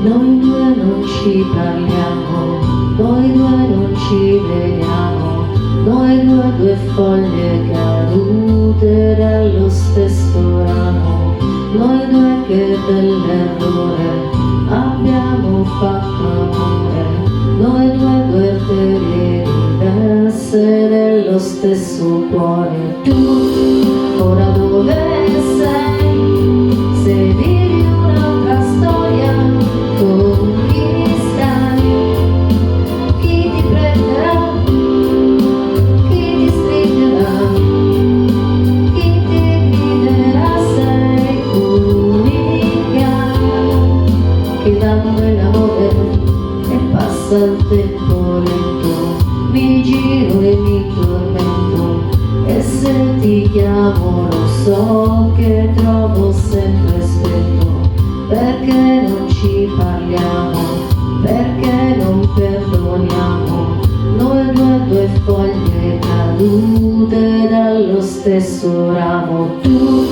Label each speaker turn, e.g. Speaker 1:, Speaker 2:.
Speaker 1: Noi due non ci parliamo, noi due non ci vediamo, noi due foglie cadute dallo stesso ramo, noi due che dell'errore abbiamo fatto amore, noi due arterie diverse dello stesso cuore. Tu ora dove sei? Se vivi un'altra storia, con chi stai? Chi ti prenderà? Chi ti stringerà? Chi ti griderà? Sei unica che dammi l'amore e passa il tempo lento, mi giro e mi tormento, e se ti chiamo lo so che trovo sempre spento, perché non ci parliamo, perché non perdoniamo, noi due foglie cadute dallo stesso ramo. Tu